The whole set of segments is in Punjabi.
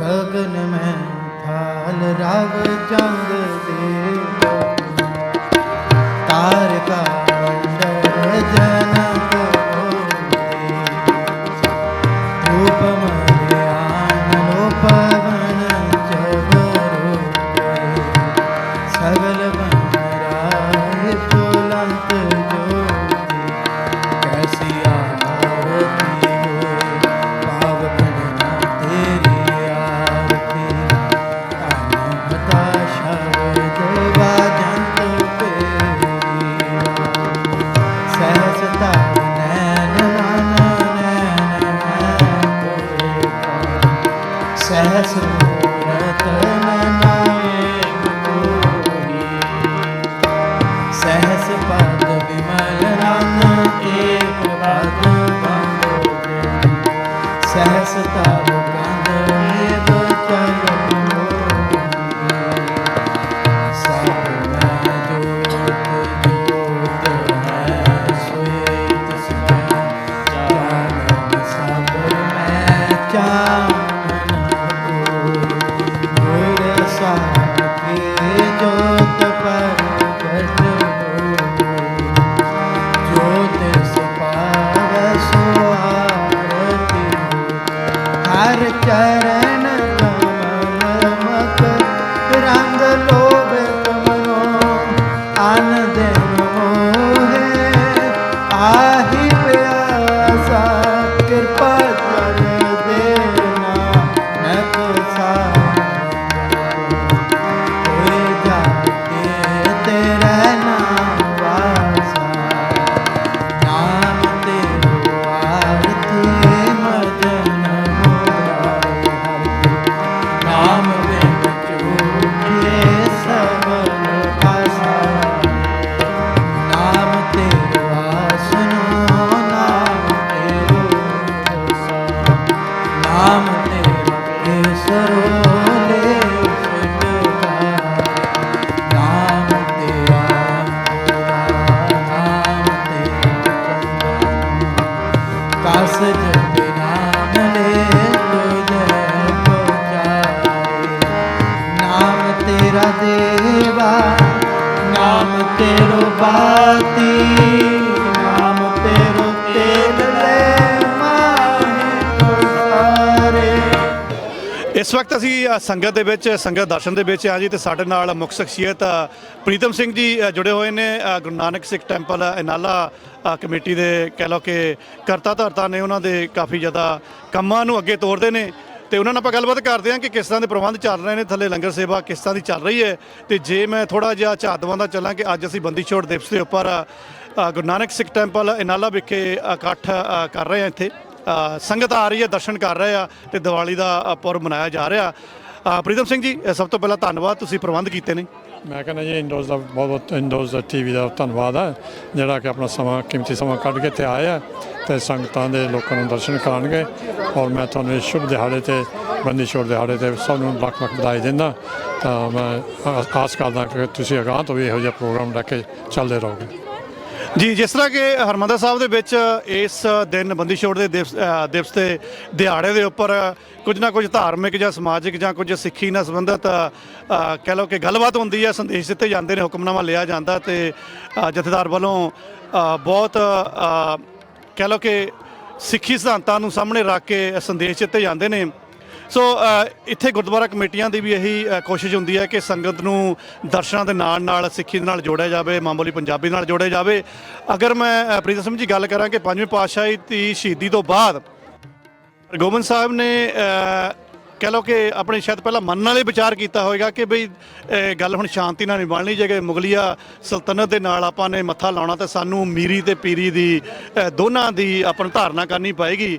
गगन में थाल राग जंग देव तारका मंडल जनक धूप मध्यान पवन जबरो सगल बनराय फुलंत ज्योति कैसी आरती हो पावन तेरी आरती अनहता शब्द बाजंत पेरी सहसता नैन सहस मूरत नायक कोई सहस पद विमल रंग एक पद बंदोगे सहस तब कंद एव चल सब में जोत जोत है श्वेत चानन सब में चानन जोत प्रगट ज्योत सपाव सुआरती हर चरण कमल मक रंग लोभ कमनो अन दिन मोहे आहि प्यासा कृपा कर देना नक सा तेरा देवा नाम तेरो बाती नाम तेरो तेल ले माहे सारे। इस वक्त असी संगत दे विच संगत दर्शन दे विच आ जी ते साडे नाल मुख शख्सियत प्रीतम सिंह जी जुड़े हुए ने गुरु नानक सिख टैंपल इनाला कमेटी दे कह लो कि करता धरता ने उन्होंने दे काफ़ी ज़्यादा कामां नूं अगे तोड़ते हैं तो उन्होंने आप गलबात करते हैं कि किस तरह के प्रबंध चल रहे हैं थले लंगर सेवा किस तरह की चल रही है। तो जे मैं थोड़ा जिहा झात दवांदा चलां कि अज असीं बंदी छोड़ दिवस के उपर गुरु नानक सिख टैंपल इनाला विखे इकट्ठ कर रहे हैं। इत्थे संगत आ रही है दर्शन कर रहे हैं तो दिवाली का पुरब मनाया जा रहा। प्रीतम सिंह जी सब तो पहला धन्यवाद तुसीं प्रबंध कीते ने। मैं कहना जी इंडोज का बहुत बहुत इंडोज TV का धन्यवाद है जोड़ा कि अपना समा कीमती समा कढ़ के इत्थे आया तो संगतां दे लोकां नूं दर्शन कराउणगे और मैं तुहानूं इस शुभ दिहाड़े ते बंदी छोड़ दिहाड़े ते सबनूं लख लख बधाई दिंदा। तो मैं आस करदा कि तुसीं अगांह तो भी इहो जिहा प्रोग्राम रख के चलदे रहोगे। जी जिस तरह के हरमंदर साहब दे विच इस दिन बंदी छोड़ के दिवस के दिहाड़े के उपर कुछ ना कुछ धार्मिक या समाजिक या कुछ सिक्खी नाल संबंधित कह लो कि गलबात होंदी है संदेश दिते जाते हैं हुक्मनामा लिया जाता तो जथेदार वालों बहुत कह लो कि सिੱਖੀ सिद्धांतां नूं सामने रख के संदेश दिते जाते हैं। सो इत्थे गुरुद्वारा कमेटियां की भी यही कोशिश होंदी है कि संगत नूं दर्शनां दे नाल नाल सिੱਖੀ दे नाल जोड़िया जाए मामूली पंजाबी नाल जोड़िया जाए। अगर मैं प्रीतम सिंह जी गल करां कि पंजवीं पातशाही की शहीदी तो बाद गोबिंद साहब ने कह लो कि अपने शायद पहला मन नाल विचार किया होएगा कि बई गल हुण शांति नाल नहीं बननी जे मुगलिया सल्तनत दे नाल आपां ने मत्था लाउणा ते सानूं मीरी ते पीरी दी दोनां दी अपनी धारना करनी पएगी।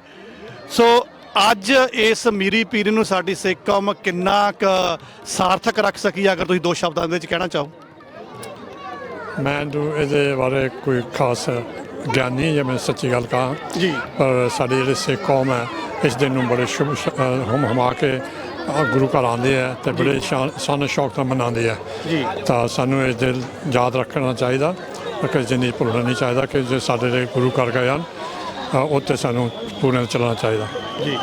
सो अज इस मीरी पीरी नूं साडी सिख कौम किन्ना क सार्थक रख सकी अगर तुसीं दो शब्दां दे विच कहना चाहो? मैं इहदे बारे कोई खास ज्ञान नहीं जे मैं सच्ची गल कहां जी, पर साडी जिहड़ी सिख कौम है इस दिन नूं बड़े शुभ हुम हुमा के गुरु घर आते हैं तो बड़े शान शौक नाल मनाते हैं जी। तो सानू इस दिन याद रखना चाहिए किसी जिंदगी भुलना नहीं चाहिए कि जो साडे गुरु घर गए हैं उत्ते सानू पूरे चलना चाहिए जी।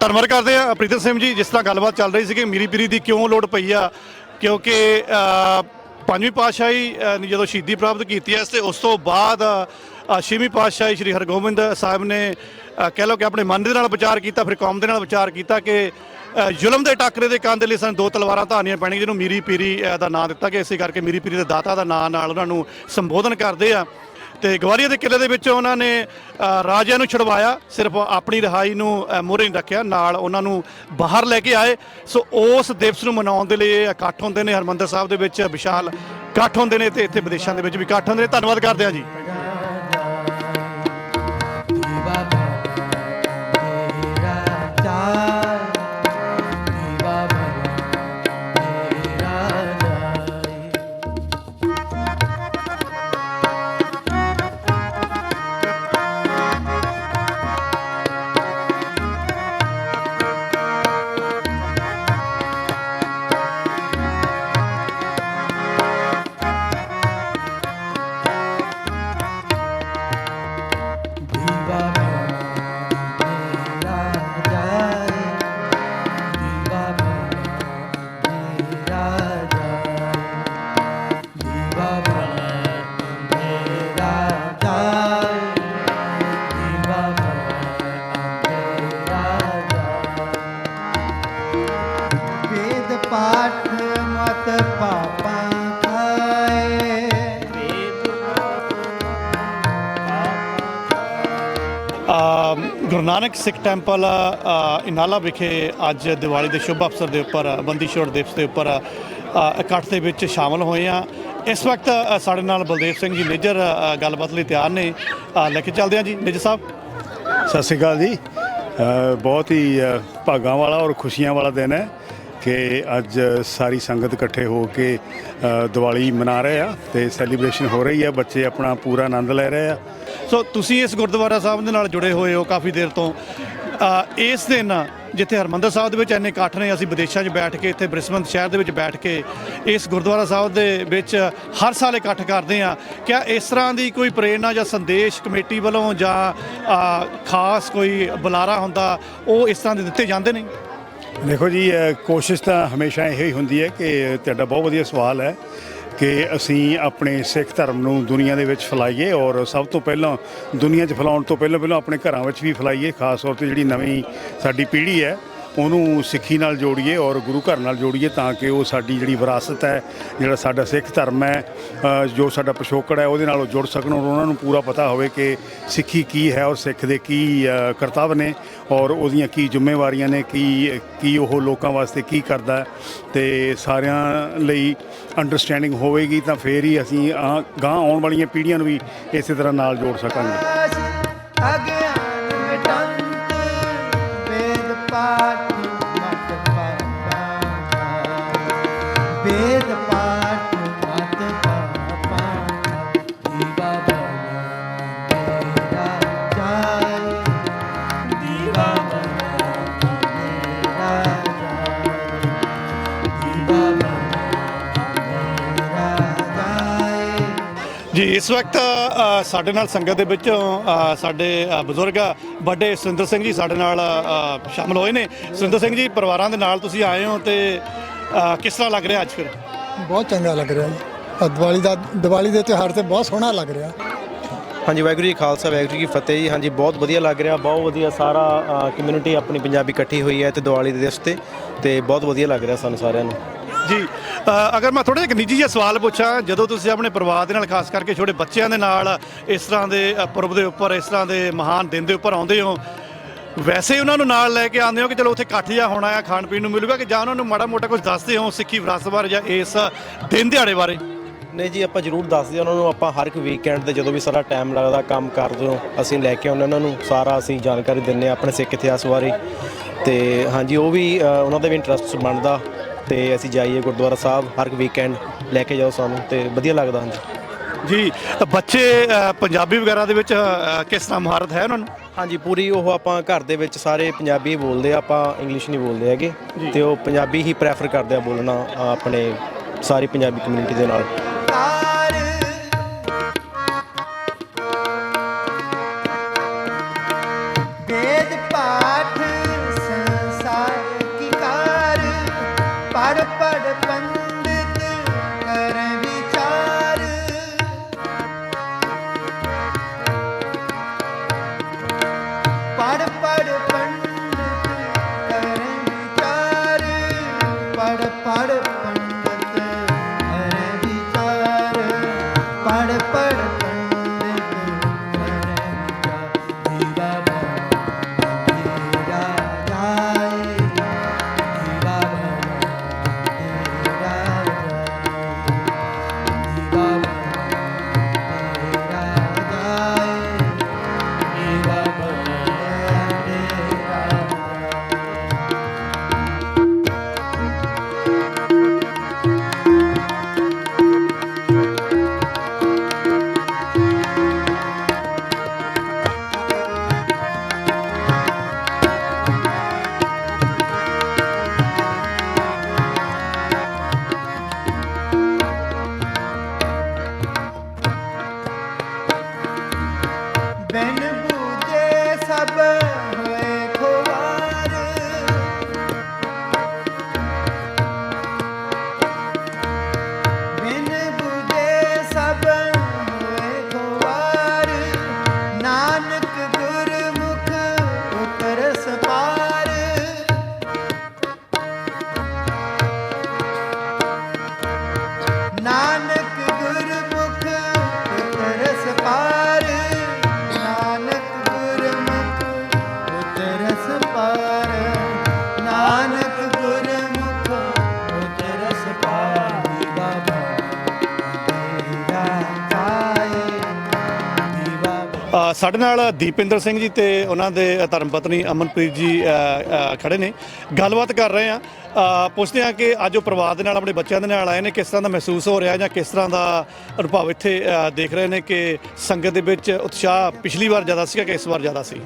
ਧੰਨਵਾਦ ਕਰਦੇ ਆ ਪ੍ਰੀਤਮ ਸਿੰਘ ਜੀ। ਜਿਸ ਤਰ੍ਹਾਂ ਗੱਲਬਾਤ ਚੱਲ ਰਹੀ ਸੀ ਕਿ ਮੀਰੀ ਪੀਰੀ ਦੀ ਕਿਉਂ ਲੋੜ ਪਈ ਆ, ਕਿਉਂਕਿ ਪੰਜਵੀਂ ਪਾਤਸ਼ਾਹੀ ਨੇ ਜਦੋਂ ਸ਼ਹੀਦੀ ਪ੍ਰਾਪਤ ਕੀਤੀ ਹੈ ਤੇ ਉਸ ਤੋਂ ਬਾਅਦ ਛੇਵੀਂ ਪਾਤਸ਼ਾਹੀ ਸ੍ਰੀ ਹਰਗੋਬਿੰਦ ਸਾਹਿਬ ਨੇ ਕਹਿ ਲਓ ਕਿ ਆਪਣੇ ਮਨ ਦੇ ਨਾਲ ਵਿਚਾਰ ਕੀਤਾ, ਫਿਰ ਕੌਮ ਦੇ ਨਾਲ ਵਿਚਾਰ ਕੀਤਾ ਕਿ ਜ਼ੁਲਮ ਦੇ ਟਾਕਰੇ ਦੇ ਕੰਨ ਦੇ ਲਈ ਸਾਨੂੰ 2 ਤਲਵਾਰਾਂ ਧਾਰਨੀਆਂ ਪੈਣੀਆਂ, ਜਿਹਨੂੰ ਮੀਰੀ ਪੀਰੀ ਦਾ ਨਾਂ ਦਿੱਤਾ ਗਿਆ। ਇਸੇ ਕਰਕੇ ਮੀਰੀ ਪੀਰੀ ਦੇ ਦਾਤਾ ਦਾ ਨਾਂ ਨਾਲ ਉਹਨਾਂ ਨੂੰ ਸੰਬੋਧਨ ਕਰਦੇ ਆ। ਤੇ ਗਵਾਲੀਅਰ ਦੇ ਕਿਲੇ ਦੇ ਵਿੱਚ ਉਹਨਾਂ ਨੇ ਰਾਜਿਆਂ ਨੂੰ ਛੁਡਵਾਇਆ, ਸਿਰਫ ਆਪਣੀ ਰਿਹਾਈ ਨੂੰ ਮੂਹਰੇ ਨਹੀਂ ਰੱਖਿਆ, ਨਾਲ ਉਹਨਾਂ ਨੂੰ ਬਾਹਰ ਲੈ ਕੇ ਆਏ। ਸੋ ਉਸ ਦਿਵਸ ਨੂੰ ਮਨਾਉਣ ਦੇ ਲਈ ਇਹ ਇਕੱਠ ਹੁੰਦੇ ਨੇ, ਹਰਿਮੰਦਰ ਸਾਹਿਬ ਦੇ ਵਿੱਚ ਵਿਸ਼ਾਲ ਇਕੱਠ ਹੁੰਦੇ ਨੇ ਤੇ ਇੱਥੇ ਵਿਦੇਸ਼ਾਂ ਦੇ ਵਿੱਚ ਵੀ ਇਕੱਠ ਹੁੰਦੇ ਨੇ। ਧੰਨਵਾਦ ਕਰਦੇ ਆ ਜੀ। ਪਾਠ ਮਤ ਪਾਪਾਂ ਖਾਏ। ਗੁਰੂ ਨਾਨਕ ਸਿੱਖ ਟੈਂਪਲ ਇਨਾਲਾ ਵਿਖੇ ਅੱਜ ਦੀਵਾਲੀ ਦੇ ਸ਼ੁਭ ਅਵਸਰ ਦੇ ਉੱਪਰ ਬੰਦੀ ਛੋੜ ਦਿਵਸ ਦੇ ਉੱਪਰ ਇਕੱਠ ਦੇ ਵਿੱਚ ਸ਼ਾਮਲ ਹੋਏ ਆ। ਇਸ ਵਕਤ ਸਾਡੇ ਨਾਲ ਬਲਦੇਵ ਸਿੰਘ ਜੀ ਮੇਜਰ ਗੱਲਬਾਤ ਲਈ ਤਿਆਰ ਨੇ, ਲੈ ਕੇ ਚੱਲਦੇ ਆ ਜੀ। ਮੇਜਰ ਸਾਹਿਬ ਸਤਿ ਸ਼੍ਰੀ ਅਕਾਲ ਜੀ। ਬਹੁਤ ਹੀ ਭਾਗਾਂ ਵਾਲਾ ਔਰ ਖੁਸ਼ੀਆਂ ਵਾਲਾ ਦਿਨ ਹੈ ਕਿ ਅੱਜ ਸਾਰੀ ਸੰਗਤ ਇਕੱਠੇ ਹੋ ਕੇ ਦੀਵਾਲੀ ਮਨਾ ਰਹੇ ਆ ਤੇ ਸੈਲੀਬ੍ਰੇਸ਼ਨ ਹੋ ਰਹੀ ਹੈ। ਬੱਚੇ ਆਪਣਾ ਪੂਰਾ ਆਨੰਦ ਲੈ ਰਹੇ ਆ। ਸੋ ਤੁਸੀਂ ਇਸ ਗੁਰਦੁਆਰਾ ਸਾਹਿਬ ਦੇ ਨਾਲ ਜੁੜੇ ਹੋਏ ਹੋ ਕਾਫੀ ਦੇਰ ਤੋਂ। ਇਸ ਦਿਨ ਜਿੱਥੇ ਹਰਿਮੰਦਰ ਸਾਹਿਬ ਦੇ ਵਿੱਚ ਇੰਨੇ ਇਕੱਠ ਨੇ, ਅਸੀਂ ਵਿਦੇਸ਼ਾਂ 'ਚ ਬੈਠ ਕੇ ਇੱਥੇ ਬ੍ਰਿਸਬਨ ਸ਼ਹਿਰ ਦੇ ਵਿੱਚ ਬੈਠ ਕੇ ਇਸ ਗੁਰਦੁਆਰਾ ਸਾਹਿਬ ਦੇ ਵਿੱਚ ਹਰ ਸਾਲ ਇਕੱਠ ਕਰਦੇ ਆ। ਕਿਆ ਇਸ ਤਰ੍ਹਾਂ ਦੀ ਕੋਈ ਪ੍ਰੇਰਨਾ ਜਾਂ ਸੰਦੇਸ਼ ਕਮੇਟੀ ਵੱਲੋਂ ਜਾਂ ਖਾਸ ਕੋਈ ਬੁਲਾਰਾ ਹੁੰਦਾ, ਉਹ ਇਸ ਤਰ੍ਹਾਂ ਦੇ ਦਿੱਤੇ ਜਾਂਦੇ ਨੇ? ਦੇਖੋ ਜੀ, ਕੋਸ਼ਿਸ਼ ਤਾਂ ਹਮੇਸ਼ਾ ਇਹੋ ਹੀ ਹੁੰਦੀ ਹੈ ਕਿ ਤੁਹਾਡਾ ਬਹੁਤ ਵਧੀਆ ਸਵਾਲ ਹੈ ਕਿ ਅਸੀਂ ਆਪਣੇ ਸਿੱਖ ਧਰਮ ਨੂੰ ਦੁਨੀਆ ਦੇ ਵਿੱਚ ਫੈਲਾਈਏ ਔਰ ਸਭ ਤੋਂ ਪਹਿਲਾਂ ਦੁਨੀਆ 'ਚ ਫੈਲਾਉਣ ਤੋਂ ਪਹਿਲਾਂ ਆਪਣੇ ਘਰਾਂ ਵਿੱਚ ਵੀ ਫੈਲਾਈਏ। ਖਾਸ ਤੌਰ 'ਤੇ ਜਿਹੜੀ ਨਵੀਂ ਸਾਡੀ ਪੀੜ੍ਹੀ ਹੈ ਉਹਨੂੰ ਸਿੱਖੀ ਨਾਲ ਜੋੜੀਏ ਔਰ ਗੁਰੂ ਘਰ ਨਾਲ ਜੋੜੀਏ, ਤਾਂ ਕਿ ਉਹ ਸਾਡੀ ਜਿਹੜੀ ਵਿਰਾਸਤ ਹੈ, ਜਿਹੜਾ ਸਾਡਾ ਸਿੱਖ ਧਰਮ ਹੈ, ਜੋ ਸਾਡਾ ਪਿਛੋਕੜ ਹੈ, ਉਹਦੇ ਨਾਲ ਉਹ ਜੁੜ ਸਕਣ ਔਰ ਉਹਨਾਂ ਨੂੰ ਪੂਰਾ ਪਤਾ ਹੋਵੇ ਕਿ ਸਿੱਖੀ ਕੀ ਹੈ ਔਰ ਸਿੱਖ ਦੇ ਕੀ ਕਰਤੱਵ ਨੇ ਔਰ ਉਹਦੀਆਂ ਕੀ ਜ਼ਿੰਮੇਵਾਰੀਆਂ ਨੇ, ਕੀ ਉਹ ਲੋਕਾਂ ਵਾਸਤੇ ਕੀ ਕਰਦਾ ਹੈ। ਤੇ ਸਾਰਿਆਂ ਲਈ ਅੰਡਰਸਟੈਂਡਿੰਗ ਹੋਵੇਗੀ ਤਾਂ ਫੇਰ ਹੀ ਅਸੀਂ ਗਾਂਹ ਆਉਣ ਵਾਲੀਆਂ ਪੀੜ੍ਹੀਆਂ ਨੂੰ ਵੀ ਇਸੇ ਤਰ੍ਹਾਂ ਨਾਲ ਜੋੜ ਸਕਾਂਗੇ। ਅਗਿਆਨ ਮਿਟੰਤ ਵੇਦ ਪਾਠ ਮਤ ਪਾਪਾਂ ਖਾਏ। ਵੇਦ ਪਾਠ ਮਤ ਪਾਪਾਂ ਦੀਵਾ ਮੇਰਾ ਜਾਏ। ਦੀਵਾ ਮੇਰਾ ਜਾਏ। ਦੀਵਾ ਮੇਰਾ ਜਾਏ। ਜੀ, ਇਸ ਵਕਤ ਸਾਡੇ ਨਾਲ ਸੰਗਤ ਦੇ ਵਿੱਚੋਂ ਸਾਡੇ ਬਜ਼ੁਰਗ ਵੱਡੇ ਸੁਰਿੰਦਰ ਸਿੰਘ ਜੀ ਸਾਡੇ ਨਾਲ ਸ਼ਾਮਲ ਹੋਏ ਨੇ। ਸੁਰਿੰਦਰ ਸਿੰਘ ਜੀ, ਪਰਿਵਾਰਾਂ ਦੇ ਨਾਲ ਤੁਸੀਂ ਆਏ ਹੋ ਤੇ ਕਿਸ ਤਰ੍ਹਾਂ ਲੱਗ ਰਿਹਾ ਅੱਜ? ਫਿਰ ਬਹੁਤ ਚੰਗਾ ਲੱਗ ਰਿਹਾ ਜੀ। ਦੀਵਾਲੀ ਦੇ ਤਿਉਹਾਰ ਤੇ ਬਹੁਤ ਸੋਹਣਾ ਲੱਗ ਰਿਹਾ। ਹਾਂਜੀ, ਵਾਹਿਗੁਰੂ ਜੀ ਖਾਲਸਾ, ਵਾਹਿਗੁਰੂ ਜੀ ਕੀ ਫਤਿਹ ਜੀ। ਹਾਂਜੀ, ਬਹੁਤ ਵਧੀਆ ਲੱਗ ਰਿਹਾ, ਬਹੁਤ ਵਧੀਆ। ਸਾਰਾ ਕਮਿਊਨਿਟੀ ਆਪਣੀ ਪੰਜਾਬੀ ਇਕੱਠੀ ਹੋਈ ਹੈ ਤੇ ਦੀਵਾਲੀ ਦੇ ਦਿਵਸ ਤੇ ਬਹੁਤ ਵਧੀਆ ਲੱਗ ਰਿਹਾ ਸਾਨੂੰ ਸਾਰਿਆਂ ਨੂੰ ਜੀ। ਅਗਰ ਮੈਂ ਥੋੜ੍ਹਾ ਜਿਹਾ ਨਿੱਜੀ ਜਿਹਾ ਸਵਾਲ ਪੁੱਛਾਂ, ਜਦੋਂ ਤੁਸੀਂ ਆਪਣੇ ਪਰਿਵਾਰ ਦੇ ਨਾਲ, ਖਾਸ ਕਰਕੇ ਛੋਟੇ ਬੱਚਿਆਂ ਦੇ ਨਾਲ ਇਸ ਤਰ੍ਹਾਂ ਦੇ ਪੁਰਬ ਦੇ ਉੱਪਰ, ਇਸ ਤਰ੍ਹਾਂ ਦੇ ਮਹਾਨ ਦਿਨ ਦੇ ਉੱਪਰ ਆਉਂਦੇ ਹੋ, ਵੈਸੇ ਉਹਨਾਂ ਨੂੰ ਨਾਲ ਲੈ ਕੇ ਆਉਂਦੇ ਹੋ ਕਿ ਚਲੋ ਉੱਥੇ ਇਕੱਠ ਜਿਹਾ ਹੋਣਾ ਆ, ਖਾਣ ਪੀਣ ਨੂੰ ਮਿਲੂਗਾ, ਕਿ ਜਾਂ ਉਹਨਾਂ ਨੂੰ ਮਾੜਾ ਮੋਟਾ ਕੁਝ ਦੱਸਦੇ ਹੋ ਸਿੱਖੀ ਵਿਰਾਸਤ ਬਾਰੇ ਜਾਂ ਇਸ ਦਿਨ ਦਿਹਾੜੇ ਬਾਰੇ? ਨਹੀਂ ਜੀ, ਆਪਾਂ ਜ਼ਰੂਰ ਦੱਸਦੇ ਉਹਨਾਂ ਨੂੰ। ਆਪਾਂ ਹਰ ਇੱਕ ਵੀਕਐਂਡ 'ਤੇ ਜਦੋਂ ਵੀ ਸਾਰਾ ਟਾਈਮ ਲੱਗਦਾ ਕੰਮ ਕਰਦੇ ਹੋ, ਅਸੀਂ ਲੈ ਕੇ ਆਉਂਦੇ ਉਹਨਾਂ ਨੂੰ, ਸਾਰਾ ਅਸੀਂ ਜਾਣਕਾਰੀ ਦਿੰਦੇ ਹਾਂ ਆਪਣੇ ਸਿੱਖ ਇਤਿਹਾਸ ਬਾਰੇ। ਤੇ ਹਾਂਜੀ, ਉਹ ਵੀ ਉਹਨਾਂ ਦਾ ਵੀ ਇੰਟਰਸਟ ਬਣਦਾ ਤੇ ਅਸੀਂ ਜਾਈਏ ਗੁਰਦੁਆਰਾ ਸਾਹਿਬ ਹਰ ਇੱਕ ਵੀਕਐਂਡ, ਲੈ ਕੇ ਜਾਓ ਸਾਨੂੰ, ਤੇ ਵਧੀਆ ਲੱਗਦਾ। ਹਾਂਜੀ ਜੀ, ਬੱਚੇ ਪੰਜਾਬੀ ਵਗੈਰਾ ਦੇ ਵਿੱਚ ਕਿਸ ਤਰ੍ਹਾਂ ਮੁਹਾਰਤ ਹੈ ਉਹਨਾਂ ਨੂੰ? ਹਾਂਜੀ, ਪੂਰੀ। ਉਹ ਆਪਾਂ ਘਰ ਦੇ ਵਿੱਚ ਸਾਰੇ ਪੰਜਾਬੀ ਬੋਲਦੇ ਆ, ਆਪਾਂ ਇੰਗਲਿਸ਼ ਨਹੀਂ ਬੋਲਦੇ ਹੈਗੇ, ਤੇ ਉਹ ਪੰਜਾਬੀ ਹੀ ਪ੍ਰੈਫਰ ਕਰਦੇ ਆ ਬੋਲਣਾ ਆਪਣੇ ਸਾਰੀ ਪੰਜਾਬੀ ਕਮਿਊਨਿਟੀ ਦੇ ਨਾਲ। ਵੇਦ ਪਾਠ ਪੜ ਪੜ ਪੰਡਿਤ ਕਰੈ ਵਿਚਾਰ ਪੜ ਪੜ ਪੰਡਿਤ ਕਰੈ ਵਿਚਾਰ ਪੜ ਪੜ ਪੰਡਿਤ ਕਰੈ ਵਿਚਾਰ ਪੜ ਪੜ ਪੰਡਿਤ ਕਰੈ ਵਿਚਾਰ ਦੀਵਾ ਮੇਰਾ ਜਾਏ ਦੀਵਾ ਮੇਰਾ ਜਾਏ ਦੀਵਾ ਮੇਰਾ ਜਾਏ ਦੀਵਾ ਬਿਨ ਬੂਝੇ ਸਭ ਹੋਏ ਖੁਆਰ ਬਿਨ ਬੂਝੇ ਸਭ ਹੋਏ ਖੁਆਰ ਨਾਨਕ ਗੁਰਮੁਖ ਉਤਰਸ ਪਾਰ ਨਾਨਕ ਗੁਰਮੁਖ ਉਤਰਸ ਪਾਰ ਨਾਨਕ ਗੁਰਮੁਖ ਉਤਰਸ ਪਾਰ ਨਾਨਕ ਗੁਰਮੁਖ ਉਤਰਸ ਪਾਰ ਦੀਵਾ ਮੇਰਾ ਜਾਏ ਦੀਵਾ ਸਾਡੇ ਨਾਲ ਦੀਪਿੰਦਰ ਸਿੰਘ ਜੀ ਤੇ ਉਹਨਾਂ ਦੇ ਧਰਮ ਪਤਨੀ ਅਮਨਪ੍ਰੀਤ ਜੀ ਖੜੇ ਨੇ, ਗੱਲਬਾਤ ਕਰ ਰਹੇ ਆ। ਪੁੱਛਦੇ ਆ ਕਿ ਅੱਜ ਉਹ ਪਰਿਵਾਰ ਦੇ ਨਾਲ ਆਪਣੇ ਬੱਚਿਆਂ ਦੇ ਨਾਲ ਆਏ ਨੇ, ਕਿਸ ਤਰ੍ਹਾਂ ਦਾ ਮਹਿਸੂਸ ਹੋ ਰਿਹਾ ਜਾਂ ਕਿਸ ਤਰ੍ਹਾਂ ਦਾ ਅਨੁਭਵ ਇੱਥੇ ਦੇਖ ਰਹੇ ਨੇ ਕਿ ਸੰਗਤ ਦੇ ਵਿੱਚ ਉਤਸ਼ਾਹ ਪਿਛਲੀ ਵਾਰ ਜ਼ਿਆਦਾ ਸੀਗਾ ਕਿ ਇਸ ਵਾਰ ਜ਼ਿਆਦਾ ਸੀ?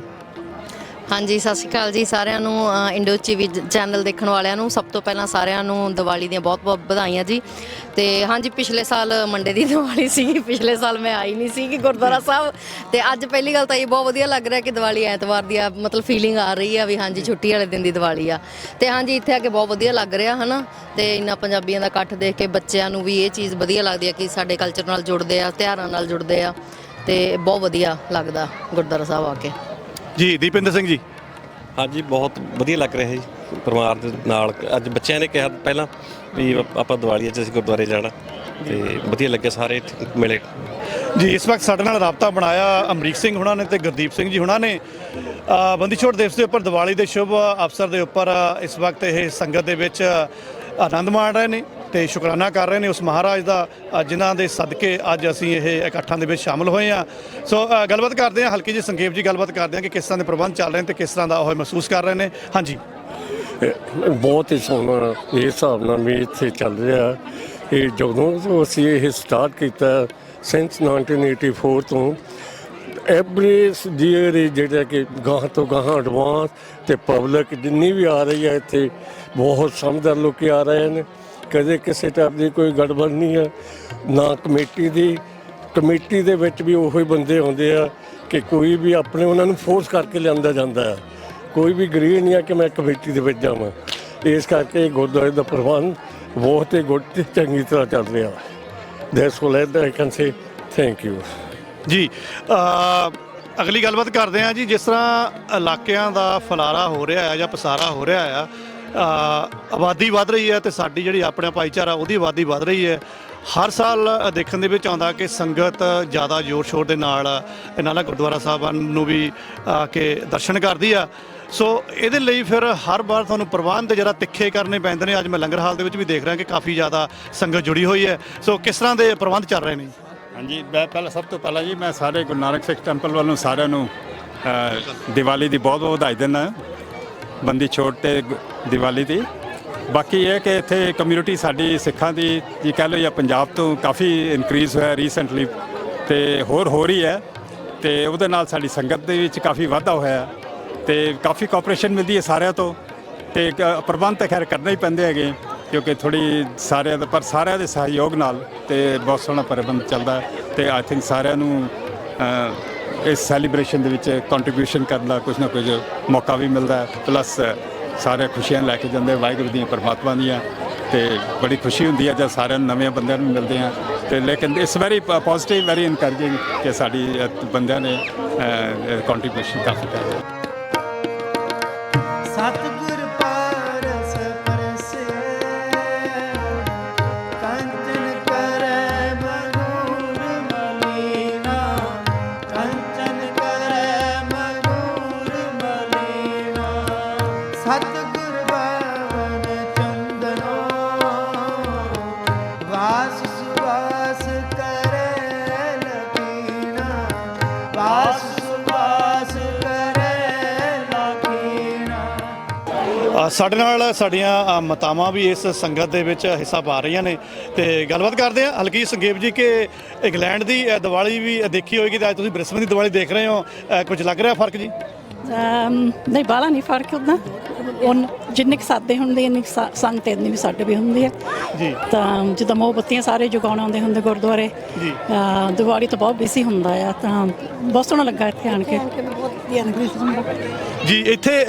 ਹਾਂਜੀ, ਸਤਿ ਸ਼੍ਰੀ ਅਕਾਲ ਜੀ ਸਾਰਿਆਂ ਨੂੰ। ਇੰਡੋ ਟੀਵੀ ਚੈਨਲ ਦੇਖਣ ਵਾਲਿਆਂ ਨੂੰ ਸਭ ਤੋਂ ਪਹਿਲਾਂ ਸਾਰਿਆਂ ਨੂੰ ਦੀਵਾਲੀ ਦੀਆਂ ਬਹੁਤ-ਬਹੁਤ ਵਧਾਈਆਂ ਜੀ। ਤੇ ਹਾਂਜੀ, ਪਿਛਲੇ ਸਾਲ ਮੰਡੇ ਦੀ ਦੀਵਾਲੀ ਸੀ, ਪਿਛਲੇ ਸਾਲ ਮੈਂ ਆਈ ਨਹੀਂ ਸੀ ਕਿ ਗੁਰਦੁਆਰਾ ਸਾਹਿਬ। ਤੇ ਅੱਜ ਪਹਿਲੀ ਗੱਲ ਤਾਂ ਇਹ ਬਹੁਤ ਵਧੀਆ ਲੱਗ ਰਿਹਾ ਕਿ ਦੀਵਾਲੀ ਐਤਵਾਰ ਦੀ ਆ, ਮਤਲਬ ਫੀਲਿੰਗ ਆ ਰਹੀ ਆ ਵੀ ਹਾਂਜੀ ਛੁੱਟੀ ਵਾਲੇ ਦਿਨ ਦੀ ਦੀਵਾਲੀ ਆ। ਤੇ ਹਾਂਜੀ, ਇੱਥੇ ਆ ਕੇ ਬਹੁਤ ਵਧੀਆ ਲੱਗ ਰਿਹਾ ਹਨਾ। ਤੇ ਇੰਨਾ ਪੰਜਾਬੀਆਂ ਦਾ ਇਕੱਠ ਦੇਖ ਕੇ ਬੱਚਿਆਂ ਨੂੰ ਵੀ ਇਹ ਚੀਜ਼ ਵਧੀਆ ਲੱਗਦੀ ਆ ਕਿ ਸਾਡੇ ਕਲਚਰ ਨਾਲ ਜੁੜਦੇ ਆ, ਤਿਉਹਾਰਾਂ ਨਾਲ ਜੁੜਦੇ ਆ। ਤੇ ਬਹੁਤ ਵਧੀਆ ਲੱਗਦਾ ਗੁਰਦੁਆਰਾ ਸਾਹਿਬ ਆ ਕੇ। ਜੀ ਦੀਪਿੰਦਰ ਸਿੰਘ ਜੀ। ਹਾਂਜੀ, ਬਹੁਤ ਵਧੀਆ ਲੱਗ ਰਿਹਾ ਜੀ ਪਰਿਵਾਰ ਦੇ ਨਾਲ। ਅੱਜ ਬੱਚਿਆਂ ਨੇ ਕਿਹਾ ਪਹਿਲਾਂ ਵੀ ਆਪਾਂ ਦੀਵਾਲੀ 'ਚ ਅਸੀਂ ਗੁਰਦੁਆਰੇ ਜਾਣਾ, ਤੇ ਵਧੀਆ ਲੱਗਿਆ ਸਾਰੇ ਇੱਥੇ ਮਿਲੇ ਜੀ। ਇਸ ਵਕਤ ਸਾਡੇ ਨਾਲ ਰਾਬਤਾ ਬਣਾਇਆ ਅਮਰੀਕ ਸਿੰਘ ਹੁਣਾਂ ਨੇ ਤੇ ਗੁਰਦੀਪ ਸਿੰਘ ਜੀ ਹੁਣਾਂ ਨੇ। ਬੰਦੀ ਛੋੜ ਦਿਵਸ ਦੇ ਉੱਪਰ, ਦੀਵਾਲੀ ਦੇ ਸ਼ੁਭ ਅਵਸਰ ਦੇ ਉੱਪਰ ਇਸ ਵਕਤ ਇਹ ਸੰਗਤ ਦੇ ਵਿੱਚ ਆਨੰਦ ਮਾਣ ਰਹੇ ਨੇ ਤੇ ਸ਼ੁਕਰਾਨਾ ਕਰ ਰਹੇ ਨੇ ਉਸ ਮਹਾਰਾਜ ਦਾ ਜਿਨ੍ਹਾਂ ਦੇ ਸਦਕੇ ਅੱਜ ਅਸੀਂ ਇਹ ਇਕੱਠਾਂ ਦੇ ਵਿੱਚ ਸ਼ਾਮਲ ਹੋਏ ਹਾਂ। ਸੋ ਗੱਲਬਾਤ ਕਰਦੇ ਹਾਂ, ਹਲਕੀ ਜੀ ਸੰਖੇਪ ਜੀ ਗੱਲਬਾਤ ਕਰਦੇ ਹਾਂ ਕਿ ਕਿਸ ਤਰ੍ਹਾਂ ਦੇ ਪ੍ਰਬੰਧ ਚੱਲ ਰਹੇ ਨੇ ਤੇ ਕਿਸ ਤਰ੍ਹਾਂ ਦਾ ਉਹ ਮਹਿਸੂਸ ਕਰ ਰਹੇ ਨੇ। ਹਾਂਜੀ, ਬਹੁਤ ਹੀ ਸੋਹਣਾ ਇਸ ਹਿਸਾਬ ਨਾਲ ਵੀ ਇੱਥੇ ਚੱਲ ਰਿਹਾ। ਇਹ ਜਦੋਂ ਤੋਂ ਅਸੀਂ ਇਹ ਸਟਾਰਟ ਕੀਤਾ ਸਿੰਸ 1984 ਤੋਂ ਐਵਰੀ ਈਅਰ ਜਿਹੜਾ ਕਿ ਗਾਹਾਂ ਤੋਂ ਗਾਹਾਂ ਐਡਵਾਂਸ ਤੇ ਪਬਲਿਕ ਜਿੰਨੀ ਵੀ ਆ ਰਹੀ ਹੈ ਇੱਥੇ ਬਹੁਤ ਸਮਝਦਾਰ ਲੋਕ ਆ ਰਹੇ ਨੇ। ਕਦੇ ਕਿਸੇ ਟਾਈਪ ਦੀ ਕੋਈ ਗੜਬੜ ਨਹੀਂ ਹੈ ਨਾ। ਕਮੇਟੀ ਦੇ ਵਿੱਚ ਵੀ ਉਹੀ ਬੰਦੇ ਆਉਂਦੇ ਆ ਕਿ ਕੋਈ ਵੀ ਆਪਣੇ ਉਹਨਾਂ ਨੂੰ ਫੋਰਸ ਕਰਕੇ ਲਿਆਂਦਾ ਜਾਂਦਾ ਹੈ। ਕੋਈ ਵੀ ਗਰੀਬ ਨਹੀਂ ਆ ਕਿ ਮੈਂ ਕਮੇਟੀ ਦੇ ਵਿੱਚ ਜਾਵਾਂ। ਇਸ ਕਰਕੇ ਗੁਰਦੁਆਰੇ ਦਾ ਪ੍ਰਬੰਧ ਬਹੁਤ ਹੀ ਗੁੱਡ ਤੇ ਚੰਗੀ ਤਰ੍ਹਾਂ ਚੱਲ ਰਿਹਾ। That's all I can say. Thank you ਜੀ। ਅਗਲੀ ਗੱਲਬਾਤ ਕਰਦੇ ਹਾਂ ਜੀ। ਜਿਸ ਤਰ੍ਹਾਂ ਇਲਾਕਿਆਂ ਦਾ ਫਲਾਰਾ ਹੋ ਰਿਹਾ ਹੈ ਜਾਂ ਪਸਾਰਾ ਹੋ ਰਿਹਾ ਆ, ਆਬਾਦੀ ਵੱਧ ਰਹੀ ਹੈ ਤੇ ਸਾਡੀ ਜਿਹੜੀ ਆਪਣਾ ਭਾਈਚਾਰਾ ਉਹਦੀ ਆਬਾਦੀ ਵੱਧ ਰਹੀ ਹੈ। ਹਰ ਸਾਲ ਦੇਖਣ ਦੇ ਵਿੱਚ ਆਉਂਦਾ ਕਿ ਸੰਗਤ ਜ਼ਿਆਦਾ ਜ਼ੋਰ ਸ਼ੋਰ ਦੇ ਨਾਲ ਇਹਨਾਂ ਨਾਲ ਗੁਰਦੁਆਰਾ ਸਾਹਿਬਾਨ ਨੂੰ ਵੀ ਆ ਕੇ ਦਰਸ਼ਨ ਕਰਦੀ ਆ। ਸੋ ਇਹਦੇ ਲਈ ਫਿਰ ਹਰ ਵਾਰ ਤੁਹਾਨੂੰ ਪ੍ਰਬੰਧ ਜਿਹੜਾ ਤਿੱਖੇ ਕਰਨੇ ਪੈਂਦੇ ਨੇ। ਅੱਜ ਮੈਂ ਲੰਗਰ ਹਾਲ ਦੇ ਵਿੱਚ ਵੀ ਦੇਖ ਰਿਹਾ ਕਿ ਕਾਫੀ ਜ਼ਿਆਦਾ ਸੰਗਤ ਜੁੜੀ ਹੋਈ ਹੈ। ਸੋ ਕਿਸ ਤਰ੍ਹਾਂ ਦੇ ਪ੍ਰਬੰਧ ਚੱਲ ਰਹੇ ਨੇ? ਹਾਂਜੀ, ਮੈਂ ਸਭ ਤੋਂ ਪਹਿਲਾਂ ਜੀ ਮੈਂ ਸਾਰੇ ਗੁਰੂ ਨਾਨਕ ਸਿੱਖ ਟੈਂਪਲ ਵੱਲੋਂ ਸਾਰਿਆਂ ਨੂੰ ਦੀਵਾਲੀ ਦੀ ਬਹੁਤ ਬਹੁਤ ਵਧਾਈ ਦਿੰਦਾ, ਬੰਦੀ ਛੋੜ ਤੇ ਦੀਵਾਲੀ ਦੀ। ਬਾਕੀ ਇਹ ਕਿ ਇੱਥੇ ਕਮਿਊਨਿਟੀ ਸਾਡੀ ਸਿੱਖਾਂ ਦੀ ਜੀ ਕਹਿ ਲਓ ਜਾਂ ਪੰਜਾਬ ਤੋਂ ਕਾਫੀ ਇਨਕਰੀਜ਼ ਹੋਇਆ ਰੀਸੈਂਟਲੀ ਤੇ ਹੋਰ ਹੋ ਰਹੀ ਹੈ। ਤੇ ਉਹਦੇ ਨਾਲ ਸਾਡੀ ਸੰਗਤ ਦੇ ਵਿੱਚ ਕਾਫੀ ਵਾਧਾ ਹੋਇਆ ਤੇ ਕਾਫੀ ਕੋਆਪਰੇਸ਼ਨ ਮਿਲਦੀ ਹੈ ਸਾਰਿਆਂ ਤੋਂ। ਤੇ ਪ੍ਰਬੰਧ ਤਾਂ ਖੈਰ ਕਰਨੇ ਹੀ ਪੈਂਦੇ ਹੈਗੇ ਕਿਉਂਕਿ ਥੋੜ੍ਹੀ ਸਾਰਿਆਂ ਦਾ, ਪਰ ਸਾਰਿਆਂ ਦੇ ਸਹਿਯੋਗ ਨਾਲ ਤੇ ਬਹੁਤ ਸੋਹਣਾ ਪ੍ਰਬੰਧ ਚੱਲਦਾ। ਤੇ ਆਈ ਥਿੰਕ ਸਾਰਿਆਂ ਨੂੰ ਇਸ ਸੈਲੀਬ੍ਰੇਸ਼ਨ ਦੇ ਵਿੱਚ ਕੰਟਰੀਬਿਊਸ਼ਨ ਕਰਨ ਦਾ ਕੁਝ ਨਾ ਕੁਝ ਮੌਕਾ ਵੀ ਮਿਲਦਾ। ਪਲੱਸ ਸਾਰੇ ਖੁਸ਼ੀਆਂ ਲੈ ਕੇ ਜਾਂਦੇ ਵਾਹਿਗੁਰੂ ਦੀਆਂ, ਪਰਮਾਤਮਾ ਦੀਆਂ। ਤੇ ਬੜੀ ਖੁਸ਼ੀ ਹੁੰਦੀ ਹੈ ਜਦ ਸਾਰਿਆਂ ਨੂੰ ਨਵੇਂ ਬੰਦਿਆਂ ਨੂੰ ਮਿਲਦੇ ਆ ਤੇ ਲੇਕਿਨ it's very positive very encouraging ਕਿ ਸਾਡੀ ਬੰਦਿਆਂ ਨੇ ਕੰਟਰੀਬਿਊਸ਼ਨ ਕਾਫੀ ਕਰ ਸਤਿਗੁਰ ਪਾਰਸ ਪਰਸੇ ਕੰਚਨ ਕਰੈ ਮਨੂਰ ਮਲੀਨਾ ਕੰਚਨ ਕਰੈ ਮਨੂਰ ਮਲੀਨਾ ਸਤਿਗੁਰ ਬਾਵਨ ਚੰਦਨੋ ਵਾਸ ਸੁਵਾਸ ਕਰੈ ਲਕੀਨਾ ਵਾਸ ਸੁਵਾਸ ਕਰੈ ਲਕੀਨਾ। ਸਾਡੇ ਨਾਲ ਸਾਡੀਆਂ ਮਾਤਾਵਾਂ ਵੀ ਇਸ ਸੰਗਤ ਦੇ ਵਿੱਚ ਹਿੱਸਾ ਪਾ ਰਹੀਆਂ ਨੇ ਤੇ ਗੱਲਬਾਤ ਕਰਦੇ ਆ। ਹਲਕੀ ਸੰਖੇਪ ਜੀ ਕਿ ਇੰਗਲੈਂਡ ਦੀ ਦੀਵਾਲੀ ਵੀ ਦੇਖੀ ਹੋਏਗੀ ਤੇ ਅੱਜ ਤੁਸੀਂ ਬ੍ਰਿਸਬਨ ਦੀ ਦੀਵਾਲੀ ਦੇਖ ਰਹੇ ਹੋ, ਕੁਝ ਲੱਗ ਰਿਹਾ ਫਰਕ ਜੀ? ਨਹੀਂ ਬਾਹਲਾ ਨਹੀਂ ਫਰਕ ਹੁੰਦਾ, ਜਿੰਨੇ ਕੁ ਸਾਦੇ ਹੁੰਦੇ ਇੰਨੀ ਸੰਗਤ ਇੰਨੀ ਵੀ ਸਾਡੇ ਵੀ ਹੁੰਦੀ ਹੈ ਜੀ। ਤਾਂ ਜਿੱਦਾਂ ਮੋਮਬੱਤੀਆਂ ਸਾਰੇ ਜਗਾਉਣ ਆਉਂਦੇ ਹੁੰਦੇ ਗੁਰਦੁਆਰੇ ਜੀ। ਦੀਵਾਲੀ ਤਾਂ ਬਹੁਤ ਬਿਜ਼ੀ ਹੁੰਦਾ ਆ, ਤਾਂ ਬਹੁਤ ਸੋਹਣਾ ਲੱਗਾ ਇੱਥੇ ਆਣ ਕੇ। ਜੀ ਇੱਥੇ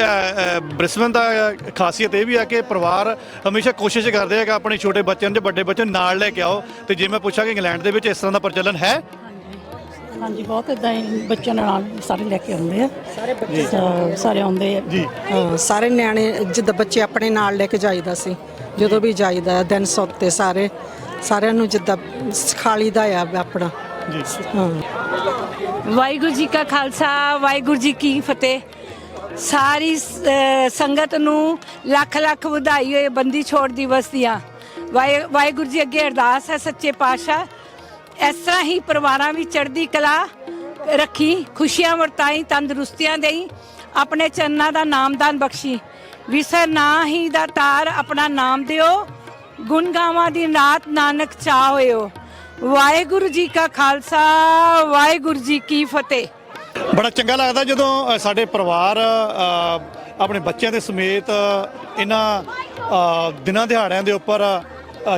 ਬ੍ਰਿਸਬਨ ਦਾ ਖਾਸੀਅਤ ਇਹ ਵੀ ਹੈ ਕਿ ਪਰਿਵਾਰ ਹਮੇਸ਼ਾ ਕੋਸ਼ਿਸ਼ ਕਰਦੇ ਆ ਕਿ ਆਪਣੇ ਛੋਟੇ ਬੱਚਿਆਂ ਨੂੰ ਜਾਂ ਵੱਡੇ ਬੱਚਿਆਂ ਨੂੰ ਨਾਲ ਲੈ ਕੇ ਆਓ। ਤੇ ਜੇ ਮੈਂ ਪੁੱਛਾਂ ਕਿ ਇੰਗਲੈਂਡ ਦੇ ਵਿੱਚ ਇਸ ਤਰ੍ਹਾਂ ਦਾ ਪ੍ਰਚਲਨ ਹੈ? ਹਾਂਜੀ ਬਹੁਤ ਇਦਾਂ ਹੀ ਬੱਚਿਆਂ ਨਾਲ ਸਾਰੇ ਲੈ ਕੇ ਆਉਂਦੇ ਆ, ਸਾਰੇ ਆਉਂਦੇ ਆ ਜੀ। ਸਾਰੇ ਨਿਆਣੇ ਜਿੱਦਾਂ ਬੱਚੇ ਆਪਣੇ ਨਾਲ ਲੈ ਕੇ ਜਾਈਦਾ ਸੀ, ਜਦੋਂ ਵੀ ਜਾਈਦਾ ਦਿਨ ਸੁੱਤੇ ਸਾਰਿਆਂ ਨੂੰ ਜਿੱਦਾਂ ਸਿਖਾਲੀ ਦਾ ਆ ਆਪਣਾ ਜੀ। ਹਾਂ। ਵਾਹਿਗੁਰੂ ਜੀ ਕਾ ਖਾਲਸਾ ਵਾਹਿਗੁਰੂ ਜੀ ਕੀ ਫਤਿਹ। ਸਾਰੀ ਸੰਗਤ ਨੂੰ ਲੱਖ ਲੱਖ ਵਧਾਈ ਹੋਏ ਬੰਦੀ ਛੋੜ ਦਿਵਸ ਦੀਆਂ। ਵਾਹਿਗੁਰੂ ਜੀ ਅੱਗੇ ਅਰਦਾਸ ਹੈ ਸੱਚੇ ਪਾਤਸ਼ਾਹ ਇਸ ਤਰ੍ਹਾਂ ਹੀ ਪਰਿਵਾਰਾਂ ਵਿੱਚ ਚੜ੍ਹਦੀ ਕਲਾ ਰੱਖੀ, ਖੁਸ਼ੀਆਂ ਵਰਤਾਈ, ਤੰਦਰੁਸਤੀਆਂ ਦੇਈ, ਆਪਣੇ ਚਰਨਾਂ ਦਾ ਨਾਮਦਾਨ ਬਖਸ਼ੀ। ਵਿਸਰ ਨਾ ਹੀ ਦਾ ਤਾਰ ਆਪਣਾ ਨਾਮ ਦਿਓ, ਗੁਣ ਗਾਵਾਂ ਦੀ ਨਾਤ ਨਾਨਕ ਚਾਹ ਹੋਇਓ। ਵਾਹਿਗੁਰੂ ਜੀ ਕਾ ਖਾਲਸਾ ਵਾਹਿਗੁਰੂ ਜੀ ਕੀ ਫਤਿਹ। ਬੜਾ ਚੰਗਾ ਲੱਗਦਾ ਜਦੋਂ ਸਾਡੇ ਪਰਿਵਾਰ ਆਪਣੇ ਬੱਚਿਆਂ ਦੇ ਸਮੇਤ ਇਹਨਾਂ ਦਿਨਾਂ ਦਿਹਾੜਿਆਂ ਦੇ ਉੱਪਰ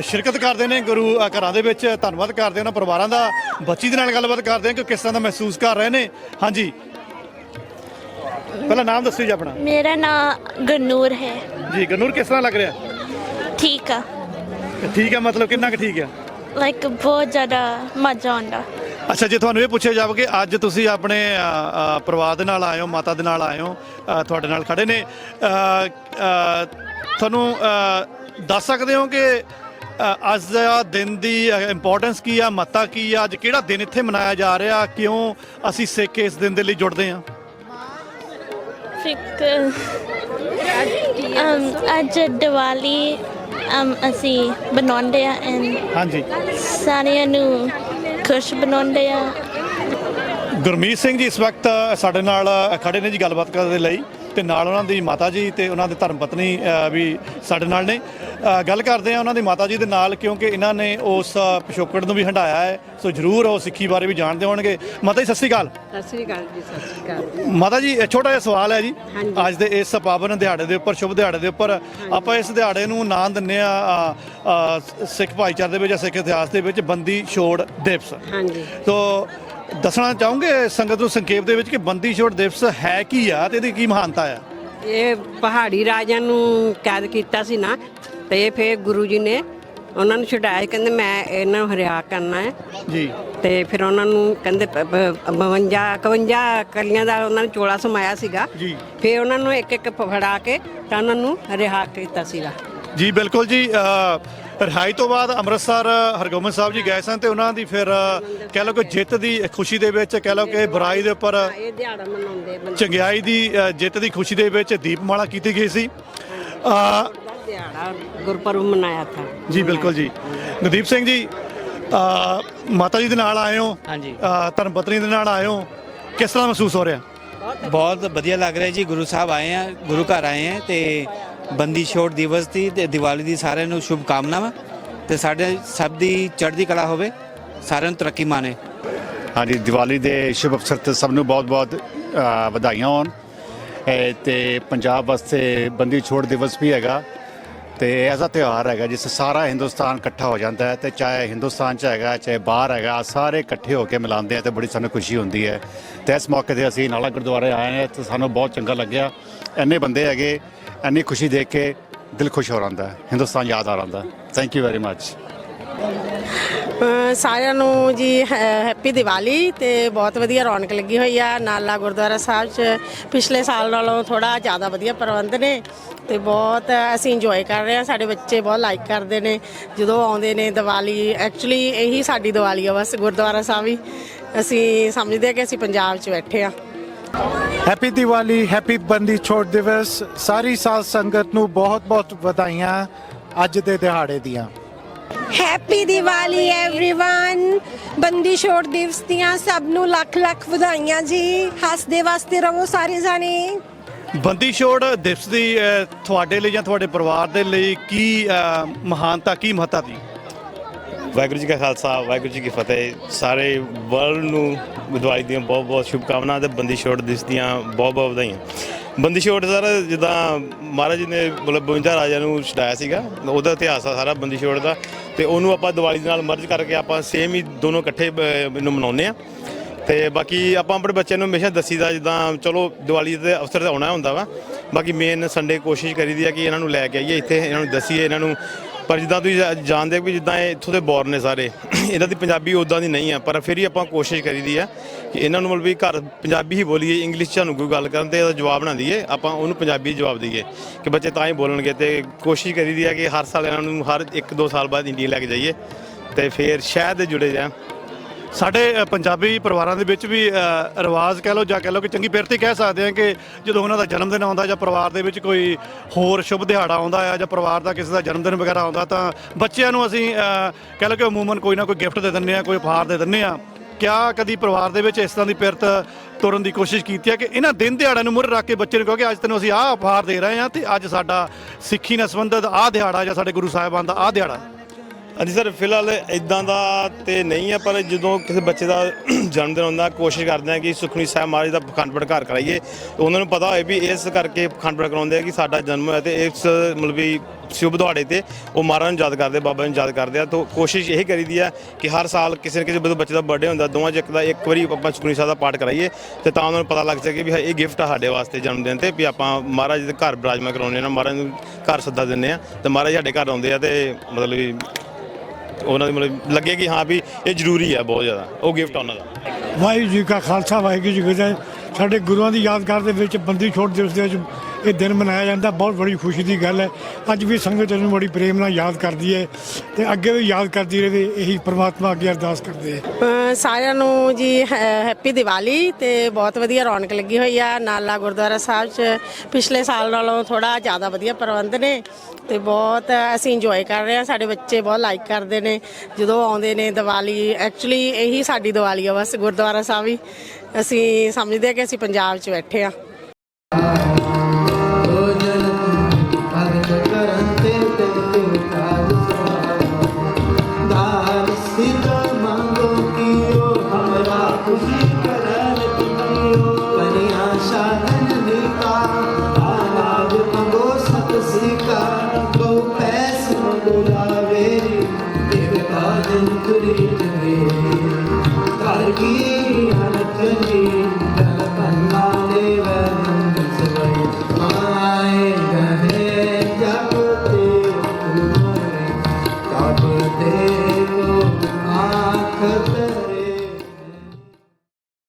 ਸ਼ਿਰਕਤ ਕਰਦੇ ਨੇ ਗੁਰੂ ਘਰਾਂ ਦੇ ਵਿੱਚ। ਧੰਨਵਾਦ ਕਰਦੇ ਉਹਨਾਂ ਪਰਿਵਾਰਾਂ ਦਾ। ਬੱਚੀ ਦੇ ਨਾਲ ਗੱਲਬਾਤ ਕਰਦੇ ਹਾਂ ਕਿ ਕਿਸ ਤਰ੍ਹਾਂ ਦਾ ਮਹਿਸੂਸ ਕਰ ਰਹੇ ਨੇ। ਹਾਂਜੀ, ਪਹਿਲਾਂ ਨਾਮ ਦੱਸੋ ਜੀ ਆਪਣਾ। ਮੇਰਾ ਨਾਮ ਗੁਰਨੂਰ ਹੈ ਜੀ। ਗੁਰਨੂਰ, ਕਿਸ ਤਰ੍ਹਾਂ ਲੱਗ ਰਿਹਾ? ਠੀਕ ਆ। ਠੀਕ ਹੈ ਮਤਲਬ ਕਿੰਨਾ ਕੁ ਠੀਕ ਹੈ? ਲਾਈਕ ਬਹੁਤ ਜ਼ਿਆਦਾ ਮਜ਼ਾ ਆਉਂਦਾ। ਅੱਛਾ, ਜੇ ਤੁਹਾਨੂੰ ਇਹ ਪੁੱਛਿਆ ਜਾਵੇ ਕਿ ਅੱਜ ਤੁਸੀਂ ਆਪਣੇ ਪਰਿਵਾਰ ਦੇ ਨਾਲ ਆਏ ਹੋ, ਮਾਤਾ ਦੇ ਨਾਲ ਆਏ ਹੋ, ਤੁਹਾਡੇ ਨਾਲ ਖੜੇ ਨੇ, ਤੁਹਾਨੂੰ ਦੱਸ ਸਕਦੇ ਹੋ ਕਿ ਅੱਜ ਦਾ ਦਿਨ ਦੀ ਇੰਪੋਰਟੈਂਸ ਕੀ ਆ, ਮਹੱਤਤਾ ਕੀ ਆ? ਅੱਜ ਕਿਹੜਾ ਦਿਨ ਇੱਥੇ ਮਨਾਇਆ ਜਾ ਰਿਹਾ? ਕਿਉਂ ਅਸੀਂ ਸਿੱਖ ਇਸ ਦਿਨ ਦੇ ਲਈ ਜੁੜਦੇ ਹਾਂ? ਅੱਜ ਦੀਵਾਲੀ ਅਸੀਂ ਬਣਾਉਂਦੇ ਆ ਹਾਂਜੀ, ਸਾਰਿਆਂ ਨੂੰ ਖੁਸ਼ ਬਣਾਉਂਦੇ ਆ। ਗੁਰਮੀਤ ਸਿੰਘ ਜੀ ਇਸ ਵਕਤ ਸਾਡੇ ਨਾਲ ਖੜੇ ਨੇ ਜੀ ਗੱਲਬਾਤ ਕਰਨ ਦੇ ਲਈ, ਤੇ ਨਾਲ ਉਹਨਾਂ ਦੀ ਮਾਤਾ ਜੀ ਤੇ ਉਹਨਾਂ ਦੇ ਧਰਮ ਪਤਨੀ ਵੀ ਸਾਡੇ ਨਾਲ ਨੇ। ਗੱਲ ਕਰਦੇ ਆ ਉਹਨਾਂ ਦੀ ਮਾਤਾ ਜੀ ਦੇ ਨਾਲ, ਕਿਉਂਕਿ ਇਹਨਾਂ ਨੇ ਉਸ ਪਿਛੋਕੜ ਨੂੰ ਵੀ ਹੰਢਾਇਆ ਹੈ, ਸੋ ਜ਼ਰੂਰ ਉਹ ਸਿੱਖੀ ਬਾਰੇ ਵੀ ਜਾਣਦੇ ਹੋਣਗੇ। ਮਾਤਾ ਜੀ ਸਤਿ ਸ਼੍ਰੀ ਅਕਾਲ। ਸਤਿ ਸ੍ਰੀ ਅਕਾਲ ਜੀ। ਸਤਿ ਸ੍ਰੀ ਅਕਾਲ ਮਾਤਾ ਜੀ, ਛੋਟਾ ਜਿਹਾ ਸਵਾਲ ਹੈ ਜੀ। ਅੱਜ ਦੇ ਇਸ ਪਾਵਨ ਦਿਹਾੜੇ ਦੇ ਉੱਪਰ, ਸ਼ੁਭ ਦਿਹਾੜੇ ਦੇ ਉੱਪਰ, ਆਪਾਂ ਇਸ ਦਿਹਾੜੇ ਨੂੰ ਨਾਂ ਦਿੰਦੇ ਆ ਸਿੱਖ ਭਾਈਚਾਰੇ ਦੇ ਵਿੱਚ ਜਾਂ ਸਿੱਖ ਇਤਿਹਾਸ ਦੇ ਵਿੱਚ ਬੰਦੀ ਛੋੜ ਦਿਵਸ। ਹਾਂਜੀ। ਤੋ ਦੱਸਣਾ ਚਾਹੋਗੇ ਸੰਗਤ ਨੂੰ ਸੰਖੇਪ ਦੇ ਵਿੱਚ ਕਿ ਬੰਦੀ ਛੋੜ ਦਿਵਸ ਹੈ ਕੀ ਆ ਤੇ ਇਹਦੀ ਕੀ ਮਹਾਨਤਾ ਆ? ਇਹ ਪਹਾੜੀ ਰਾਜਿਆਂ ਨੂੰ ਕੈਦ ਕੀਤਾ ਸੀ ਨਾ, ਤੇ ਫਿਰ ਗੁਰੂ ਜੀ ਨੇ ਉਹਨਾਂ ਨੂੰ ਛੁਡਾਇਆ। ਕਹਿੰਦੇ ਮੈਂ ਇਹਨਾਂ ਨੂੰ ਹਰਿਆ ਕਰਨਾ ਹੈ ਜੀ। ਤੇ ਫਿਰ ਉਹਨਾਂ ਨੂੰ ਕਹਿੰਦੇ 52 ਕਲੀਆਂ ਦਾ ਉਹਨਾਂ ਨੇ ਚੋਲਾ ਸਮਾਇਆ ਸੀਗਾ ਜੀ। ਫਿਰ ਉਹਨਾਂ ਨੂੰ ਇੱਕ ਇੱਕ ਫੜਾ ਕੇ ਤਾਂ ਉਹਨਾਂ ਨੂੰ ਰਿਹਾ ਕੀਤਾ ਸੀਗਾ। ਜੀ ਬਿਲਕੁਲ ਜੀ। ਰਿਹਾਈ ਤੋਂ ਬਾਅਦ ਅੰਮ੍ਰਿਤਸਰ ਹਰਗੋਬਿੰਦ ਸਾਹਿਬ ਜੀ ਗਏ ਸਨ ਤੇ ਉਹਨਾਂ ਦੀ ਫਿਰ ਕਹਿ ਲਓ ਕਿ ਜਿੱਤ ਦੀ ਖੁਸ਼ੀ ਦੇ ਵਿੱਚ, ਕਹਿ ਲਓ ਕਿ ਬੁਰਾਈ ਦੇ ਉੱਪਰ ਇਹ ਦਿਹਾੜਾ ਮਨਾਉਂਦੇ ਚੰਗਿਆਈ ਦੀ ਜਿੱਤ ਦੀ ਖੁਸ਼ੀ ਦੇ ਵਿੱਚ ਦੀਪਮਾਲਾ ਕੀਤੀ ਗਈ ਸੀ। ਦਿਹਾੜਾ ਗੁਰਪੁਰਬ ਮਨਾਇਆ ਥਾ ਜੀ ਬਿਲਕੁਲ ਜੀ। ਨਦੀਪ ਸਿੰਘ ਜੀ, ਮਾਤਾ ਜੀ ਦੇ ਨਾਲ ਆਏ ਹੋ, ਹਾਂਜੀ, ਧਰਮ ਪਤਨੀ ਦੇ ਨਾਲ ਆਏ ਹੋ, ਕਿਸ ਤਰ੍ਹਾਂ ਮਹਿਸੂਸ ਹੋ ਰਿਹਾ? ਬਹੁਤ ਵਧੀਆ ਲੱਗ ਰਿਹਾ ਜੀ। ਗੁਰੂ ਸਾਹਿਬ ਆਏ ਆ, ਗੁਰੂ ਘਰ ਆਏ ਆ ਤੇ ਬੰਦੀ ਛੋੜ ਦਿਵਸ ਦੀ ਤੇ ਦੀਵਾਲੀ ਦੀ ਸਾਰਿਆਂ ਨੂੰ ਸ਼ੁਭ ਕਾਮਨਾਵਾਂ ਤੇ ਸਾਡੇ ਸਭ ਦੀ ਚੜ੍ਹਦੀ ਕਲਾ ਹੋਵੇ, ਸਾਰਿਆਂ ਨੂੰ ਤਰੱਕੀ ਮਾਣੇ। ਹਾਂਜੀ, ਦੀਵਾਲੀ ਦੇ ਸ਼ੁਭ ਅਵਸਰ ਤੇ ਸਭ ਨੂੰ ਬਹੁਤ-ਬਹੁਤ ਵਧਾਈਆਂ ਹੋਣ। ਤੇ ਪੰਜਾਬ ਵਾਸਤੇ ਬੰਦੀ ਛੋੜ ਦਿਵਸ ਵੀ ਹੈਗਾ ਤੇ ਐਸਾ ਤਿਉਹਾਰ ਹੈਗਾ ਜਿਸ ਸਾਰਾ ਹਿੰਦੁਸਤਾਨ ਇਕੱਠਾ ਹੋ ਜਾਂਦਾ ਹੈ, ਤੇ ਚਾਹੇ ਹਿੰਦੁਸਤਾਨ 'ਚ ਹੈਗਾ ਚਾਹੇ ਬਾਹਰ ਹੈਗਾ, ਸਾਰੇ ਇਕੱਠੇ ਹੋ ਕੇ ਮਿਲਾਉਂਦੇ ਆ ਤੇ ਬੜੀ ਸਾਨੂੰ ਖੁਸ਼ੀ ਹੁੰਦੀ ਹੈ। ਤੇ ਇਸ ਮੌਕੇ 'ਤੇ ਅਸੀਂ ਨਾਲਾ ਗੁਰਦੁਆਰੇ ਆਏ ਹਾਂ ਤੇ ਸਾਨੂੰ ਬਹੁਤ ਚੰਗਾ ਲੱਗਿਆ। ਇੰਨੇ ਬੰਦੇ ਹੈਗੇ, ਇੰਨੀ ਖੁਸ਼ੀ ਦੇਖ ਕੇ ਦਿਲ ਖੁਸ਼ ਹੋ ਰਹਿੰਦਾ ਹੈ, ਹਿੰਦੁਸਤਾਨ ਯਾਦ ਆ ਰਹਿੰਦਾ। Thank you very much. ਸਾਰਿਆਂ ਨੂੰ ਜੀ ਹੈਪੀ ਦੀਵਾਲੀ ਤੇ ਬਹੁਤ ਵਧੀਆ ਰੌਣਕ ਲੱਗੀ ਹੋਈ ਆ ਨਾਲਾ ਗੁਰਦੁਆਰਾ ਸਾਹਿਬ 'ਚ। ਪਿਛਲੇ ਸਾਲ ਨਾਲੋਂ ਥੋੜਾ ਜ਼ਿਆਦਾ ਵਧੀਆ ਪ੍ਰਬੰਧ ਨੇ ਤੇ ਬਹੁਤ ਅਸੀਂ ਇੰਜੋਏ ਕਰ ਰਹੇ ਹਾਂ। ਸਾਡੇ ਬੱਚੇ ਬਹੁਤ ਲਾਈਕ ਕਰਦੇ ਨੇ ਜਦੋਂ ਆਉਂਦੇ ਨੇ ਦੀਵਾਲੀ। ਐਕਚੁਅਲੀ ਇਹੀ ਸਾਡੀ ਦੀਵਾਲੀ ਆ ਬਸ, ਗੁਰਦੁਆਰਾ ਸਾਹਿਬ ਹੀ। ਅਸੀਂ ਸਮਝਦੇ ਹਾਂ ਕਿ ਅਸੀਂ ਪੰਜਾਬ 'ਚ ਬੈਠੇ ਹਾਂ। ਹੈਪੀ ਦੀਵਾਲੀ, ਹੈਪੀ ਬੰਦੀ ਛੋੜ ਦਿਵਸ। ਸਾਰੀ ਸਾਧ ਸੰਗਤ ਨੂੰ ਬਹੁਤ ਬਹੁਤ ਵਧਾਈਆਂ ਅੱਜ ਦੇ ਦਿਹਾੜੇ ਦੀਆਂ। Happy Diwali everyone. ਬੰਦੀ ਛੋੜ ਦਿਵਸ ਦੀਆਂ ਸਭ ਨੂੰ ਲੱਖ ਲੱਖ ਵਧਾਈਆਂ ਜੀ। ਹੱਸਦੇ ਵਾਸਤੇ ਰਹੋ ਸਾਰੇ ਜਾਣੇ। ਬੰਦੀ ਛੋੜ ਦਿਵਸ ਦੀ ਤੁਹਾਡੇ ਲਈ ਜਾਂ ਤੁਹਾਡੇ ਪਰਿਵਾਰ ਦੇ ਲਈ ਕੀ ਮਹਾਨਤਾ, ਕੀ ਮਹੱਤਤਾ ਦੀ? ਵਾਹਿਗੁਰੂ ਜੀ ਕਾ ਖਾਲਸਾ, ਵਾਹਿਗੁਰੂ ਜੀ ਕੀ ਫਤਿਹ। ਸਾਰੇ ਵਰਲਡ ਨੂੰ ਦੀਵਾਲੀ ਦੀਆਂ ਬਹੁਤ ਬਹੁਤ ਸ਼ੁਭਕਾਮਨਾਵਾਂ ਤੇ ਬੰਦੀ ਛੋੜ ਦਿਵਸ ਦੀਆਂ ਬਹੁਤ ਬਹੁਤ ਵਧਾਈਆਂ। ਬੰਦੀ ਛੋੜ ਸਰ ਜਿੱਦਾਂ ਮਹਾਰਾਜ ਜੀ ਨੇ ਮਤਲਬ 52 ਰਾਜਿਆਂ ਨੂੰ ਛਡਾਇਆ ਸੀਗਾ, ਉਹਦਾ ਇਤਿਹਾਸ ਆ ਸਾਰਾ ਬੰਦੀ ਛੋੜ ਦਾ। ਤੇ ਉਹਨੂੰ ਆਪਾਂ ਦੀਵਾਲੀ ਦੇ ਨਾਲ ਮਰਜ ਕਰਕੇ ਆਪਾਂ ਸੇਮ ਹੀ ਦੋਨੋਂ ਇਕੱਠੇ ਇਹਨੂੰ ਮਨਾਉਂਦੇ ਆ। ਤੇ ਬਾਕੀ ਆਪਾਂ ਆਪਣੇ ਬੱਚਿਆਂ ਨੂੰ ਹਮੇਸ਼ਾ ਦੱਸੀਦਾ, ਜਿੱਦਾਂ ਚਲੋ ਦੀਵਾਲੀ ਦੇ ਅਵਸਰ ਤੇ ਆਉਣਾ ਹੁੰਦਾ ਵਾ। ਬਾਕੀ ਮੇਨ ਸੰਡੇ ਕੋਸ਼ਿਸ਼ ਕਰੀਦੀ ਆ ਕਿ ਇਹਨਾਂ ਨੂੰ ਲੈ ਕੇ ਆਈਏ ਇੱਥੇ, ਇਹਨਾਂ ਨੂੰ ਦੱਸੀਏ ਇਹਨਾਂ ਨੂੰ। ਪਰ ਜਿੱਦਾਂ ਤੁਸੀਂ ਜਾਣਦੇ ਵੀ ਜਿੱਦਾਂ ਇਹ ਇੱਥੋਂ ਦੇ ਬੋਰਨ ਨੇ ਸਾਰੇ, ਇਹਨਾਂ ਦੀ ਪੰਜਾਬੀ ਉੱਦਾਂ ਦੀ ਨਹੀਂ ਆ। ਪਰ ਫਿਰ ਹੀ ਆਪਾਂ ਕੋਸ਼ਿਸ਼ ਕਰੀਦੀ ਆ ਕਿ ਇਹਨਾਂ ਨੂੰ ਮਤਲਬ ਵੀ ਘਰ ਪੰਜਾਬੀ ਹੀ ਬੋਲੀਏ। ਇੰਗਲਿਸ਼ 'ਚ ਸਾਨੂੰ ਕੋਈ ਗੱਲ ਕਰਨ ਤੇ ਇਹਦਾ ਜਵਾਬ ਨਾ ਦਈਏ, ਆਪਾਂ ਉਹਨੂੰ ਪੰਜਾਬੀ ਜਵਾਬ ਦਈਏ ਕਿ ਬੱਚੇ ਤਾਂ ਹੀ ਬੋਲਣਗੇ। ਤੇ ਕੋਸ਼ਿਸ਼ ਕਰੀਦੀ ਆ ਕਿ ਹਰ ਸਾਲ ਇਹਨਾਂ ਨੂੰ ਹਰ 1-2 ਸਾਲ ਬਾਅਦ ਇੰਡੀਆ ਲੈ ਕੇ ਜਾਈਏ ਤੇ ਫਿਰ ਸ਼ਾਇਦ ਜੁੜੇ ਜਾਣ। ਸਾਡੇ ਪੰਜਾਬੀ ਪਰਿਵਾਰਾਂ ਦੇ ਵਿੱਚ ਵੀ ਰਿਵਾਜ਼ ਕਹਿ ਲਓ ਜਾਂ ਕਹਿ ਲਓ ਕਿ ਚੰਗੀ ਪਿਰਤੀ ਕਹਿ ਸਕਦੇ ਹਾਂ ਕਿ ਜਦੋਂ ਉਹਨਾਂ ਦਾ ਜਨਮ ਦਿਨ ਆਉਂਦਾ ਜਾਂ ਪਰਿਵਾਰ ਦੇ ਵਿੱਚ ਕੋਈ ਹੋਰ ਸ਼ੁਭ ਦਿਹਾੜਾ ਆਉਂਦਾ ਆ ਜਾਂ ਪਰਿਵਾਰ ਦਾ ਕਿਸੇ ਦਾ ਜਨਮ ਦਿਨ ਵਗੈਰਾ ਆਉਂਦਾ ਤਾਂ ਬੱਚਿਆਂ ਨੂੰ ਅਸੀਂ ਕਹਿ ਲਓ ਕਿ ਅਮੂਮਨ ਕੋਈ ਨਾ ਕੋਈ ਗਿਫਟ ਦੇ ਦਿੰਦੇ ਆ, ਕੋਈ ਉਪਹਾਰ ਦੇ ਦਿੰਦੇ ਆ। ਕਿਆ ਕਦੀ ਪਰਿਵਾਰ ਦੇ ਵਿੱਚ ਇਸ ਤਰ੍ਹਾਂ ਦੀ ਪਿਰਤ ਤੋਰਨ ਦੀ ਕੋਸ਼ਿਸ਼ ਕੀਤੀ ਹੈ ਕਿ ਇਹਨਾਂ ਦਿਨ ਦਿਹਾੜਿਆਂ ਨੂੰ ਮੁੱਢ ਰੱਖ ਕੇ ਬੱਚੇ ਨੂੰ ਕਹੋ ਕਿ ਅੱਜ ਤੈਨੂੰ ਅਸੀਂ ਆਹ ਉਪਹਾਰ ਦੇ ਰਹੇ ਹਾਂ ਤੇ ਅੱਜ ਸਾਡਾ ਸਿੱਖੀ ਨਾਲ ਸੰਬੰਧਿਤ ਆਹ ਦਿਹਾੜਾ ਜਾਂ ਸਾਡੇ ਗੁਰੂ ਸਾਹਿਬਾਨ ਦਾ ਆਹ ਦਿਹਾੜਾ? ਹਾਂਜੀ ਸਰ, ਫਿਲਹਾਲ ਇਦਾਂ ਦਾ ਤੇ ਨਹੀਂ ਆ। ਪਰ ਜਦੋਂ ਕਿਸੇ ਬੱਚੇ ਦਾ ਜਨਮ ਦਿਨ ਹੁੰਦਾ ਕੋਸ਼ਿਸ਼ ਕਰਦੇ ਹਾਂ ਕਿ ਸੁਖਮਨੀ ਸਾਹਿਬ ਮਹਾਰਾਜ ਦਾ ਅਖੰਡ ਪਾਠ ਘਰ ਕਰਾਈਏ। ਉਹਨਾਂ ਨੂੰ ਪਤਾ ਹੋਏ ਵੀ ਇਸ ਕਰਕੇ ਅਖੰਡ ਪਾਠ ਕਰਾਉਂਦੇ ਆ ਕਿ ਸਾਡਾ ਜਨਮ ਹੋਇਆ ਤੇ ਇਸ ਮਤਲਬ ਵੀ ਸ਼ੁਭ ਦਿਹਾੜੇ ਤੇ ਉਹ ਮਹਾਰਾਜ ਨੂੰ ਯਾਦ ਕਰਦੇ, ਬਾਬਾ ਨੂੰ ਯਾਦ ਕਰਦੇ ਆ। ਤਾਂ ਕੋਸ਼ਿਸ਼ ਇਹ ਕਰੀਦੀ ਆ ਕਿ ਹਰ ਸਾਲ ਕਿਸੇ ਨਾ ਕਿਸੇ ਬੱਚੇ ਦਾ ਬਰਥਡੇ ਹੁੰਦਾ, ਦੋਵਾਂ 'ਚ ਇੱਕ ਵਾਰੀ ਆਪਾਂ ਸੁਖਮਨੀ ਸਾਹਿਬ ਦਾ ਪਾਠ ਕਰਾਈਏ ਤੇ ਤਾਂ ਉਹਨਾਂ ਨੂੰ ਪਤਾ ਲੱਗ ਸਕੇ ਵੀ ਇਹ ਗਿਫਟ ਆ ਸਾਡੇ ਵਾਸਤੇ ਜਨਮ ਦਿਨ ਤੇ, ਵੀ ਆਪਾਂ ਮਹਾਰਾਜ ਦੇ ਘਰ ਬਿਰਾਜਮਾਨ ਕਰਾਉਂਦੇ ਆ, ਮਹਾਰਾਜ ਨੂੰ ਘਰ ਸੱਦਾ ਦਿੰਦੇ ਆ ਤੇ ਮਹਾਰਾਜ ਸਾਡੇ ਘਰ ਆਉਂਦੇ ਆ ਤੇ ਮਤਲਬ ਵੀ ਉਹਨਾਂ ਦੀ ਮਤਲਬ ਲੱਗੇ ਕਿ ਹਾਂ ਵੀ ਇਹ ਜ਼ਰੂਰੀ ਹੈ ਬਹੁਤ ਜ਼ਿਆਦਾ, ਉਹ ਗਿਫਟ ਉਹਨਾਂ ਦਾ। ਵਾਹਿਗੁਰੂ ਜੀ ਕਾ ਖਾਲਸਾ, ਵਾਹਿਗੁਰੂ ਜੀ ਕੀ ਫਤਿਹ। ਸਾਡੇ ਗੁਰੂਆਂ ਦੀ ਯਾਦਗਾਰ ਦੇ ਵਿੱਚ ਬੰਦੀ ਛੋੜ ਦਿਵਸ ਦੇ ਵਿੱਚ ਇਹ ਦਿਨ ਮਨਾਇਆ ਜਾਂਦਾ। ਬਹੁਤ ਬੜੀ ਖੁਸ਼ੀ ਦੀ ਗੱਲ ਹੈ। ਅੱਜ ਵੀ ਸੰਗਤ ਨੂੰ ਬੜੀ ਪ੍ਰੇਮ ਨਾਲ ਯਾਦ ਕਰਦੀ ਹੈ ਤੇ ਅੱਗੇ ਵੀ ਯਾਦ ਕਰਦੀ ਰਹੇ, ਇਹੀ ਪ੍ਰਮਾਤਮਾ ਅੱਗੇ ਅਰਦਾਸ ਕਰਦੇ ਆ। ਸਾਰਿਆਂ ਨੂੰ ਜੀ ਹੈਪੀ ਦੀਵਾਲੀ ਤੇ ਬਹੁਤ ਵਧੀਆ ਰੌਣਕ ਲੱਗੀ ਹੋਈ ਆ ਨਾਲਾ ਗੁਰਦੁਆਰਾ ਸਾਹਿਬ 'ਚ। ਪਿਛਲੇ ਸਾਲ ਨਾਲੋਂ ਥੋੜਾ ਜ਼ਿਆਦਾ ਵਧੀਆ ਪ੍ਰਬੰਧ ਨੇ ਤੇ ਬਹੁਤ ਅਸੀਂ ਇੰਜੋਏ ਕਰ ਰਹੇ ਹਾਂ। ਸਾਡੇ ਬੱਚੇ ਬਹੁਤ ਲਾਈਕ ਕਰਦੇ ਨੇ ਜਦੋਂ ਆਉਂਦੇ ਨੇ ਦੀਵਾਲੀ। ਐਕਚੁਅਲੀ ਇਹੀ ਸਾਡੀ ਦੀਵਾਲੀ ਆ ਬਸ, ਗੁਰਦੁਆਰਾ ਸਾਹਿਬ ਹੀ। ਅਸੀਂ ਸਮਝਦੇ ਹਾਂ ਕਿ ਅਸੀਂ ਪੰਜਾਬ 'ਚ ਬੈਠੇ ਹਾਂ।